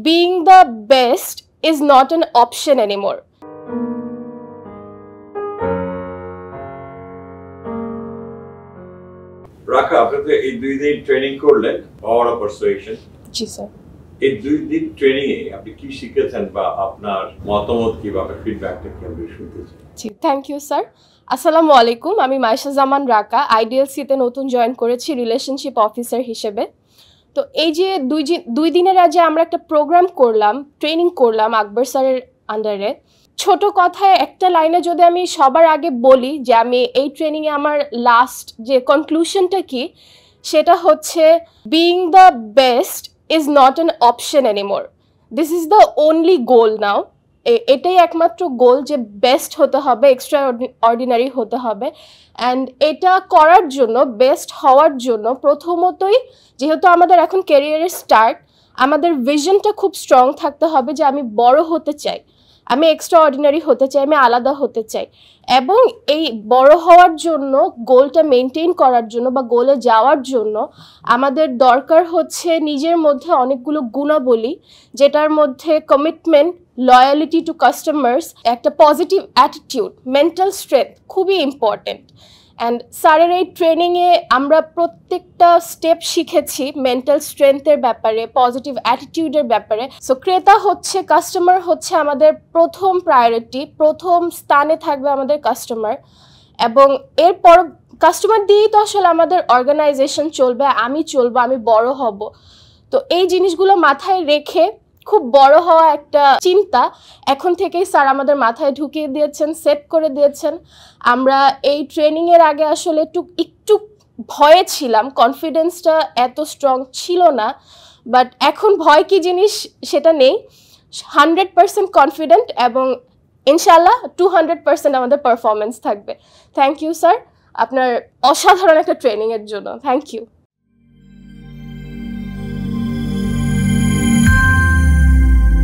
being the best is not an option anymore. রাকা, আপনি তো এই 2 দিন ট্রেনিং করলেন power of persuasion. G sir. এই 2 দিন ট্রেনিং এ আপনি কি শিখেছেন বা আপনার মতামত কি বা ফিডব্যাকটা কি আমি শুনতে চাই? জি, থ্যাংক ইউ স্যার। আসসালামু আলাইকুম, আমি মাইশা জামান রাকা, আইডিএলসিতে নতুন জয়েন করেছি রিলেশনশিপ অফিসার হিসেবে। তো এই যে 2 দিনের আগে আমরা একটা প্রোগ্রাম করলাম, ট্রেনিং করলাম আকবর স্যারের আন্ডারে। ছোট কথায় একটা লাইনে যদি আমি সবার আগে বলি যে আমি এই ট্রেনিংয়ে আমার লাস্ট যে কনক্লুশনটা কি, সেটা হচ্ছে being the best is not an option anymore, this is the only goal now. এটাই একমাত্র গোল যে বেস্ট হতে হবে, এক্সট্রা অর্ডিনারি হতে হবে। অ্যান্ড এটা করার জন্য, বেস্ট হওয়ার জন্য প্রথমতই যেহেতু আমাদের এখন ক্যারিয়ারের স্টার্ট, আমাদের ভিশনটা খুব স্ট্রং থাকতে হবে যে আমি বড় হতে চাই, আমি এক্সট্রা অর্ডিনারি হতে চাই, আমি আলাদা হতে চাই। এবং এই বড় হওয়ার জন্য, গোলটা মেনটেন করার জন্য বা গোলে যাওয়ার জন্য আমাদের দরকার হচ্ছে নিজের মধ্যে অনেকগুলো গুণাবলী, যেটার মধ্যে কমিটমেন্ট, লয়ালিটি টু কাস্টমার্স, একটা পজিটিভ অ্যাটিটিউড, মেন্টাল স্ট্রেংথ খুবই ইম্পর্টেন্ট। অ্যান্ড স্যারের এই ট্রেনিংয়ে আমরা প্রত্যেকটা স্টেপ শিখেছি মেন্টাল স্ট্রেংথের ব্যাপারে, পজিটিভ অ্যাটিটিউডের ব্যাপারে। সো ক্রেতা হচ্ছে, কাস্টমার হচ্ছে আমাদের প্রথম প্রায়োরিটি, প্রথম স্থানে থাকবে আমাদের কাস্টমার। এবং এরপর কাস্টমার দিয়েই তো আসলে আমাদের অর্গানাইজেশন চলবে, আমি চলবো, আমি বড় হব। তো এই জিনিসগুলো মাথায় রেখে খুব বড় হওয়া একটা চিন্তা এখন থেকেই স্যার আমাদের মাথায় ঢুকিয়ে দিয়েছেন, সেট করে দিয়েছেন। আমরা এই ট্রেনিংয়ের আগে আসলে একটু ভয়ে ছিলাম, কনফিডেন্সটা এত স্ট্রং ছিল না, বাট এখন ভয় কি জিনিস সেটা নেই, 100% কনফিডেন্ট এবং ইনশাল্লাহ 200% আমাদের পারফরমেন্স থাকবে। থ্যাংক ইউ স্যার আপনার অসাধারণ একটা ট্রেনিংয়ের জন্য, থ্যাংক ইউ।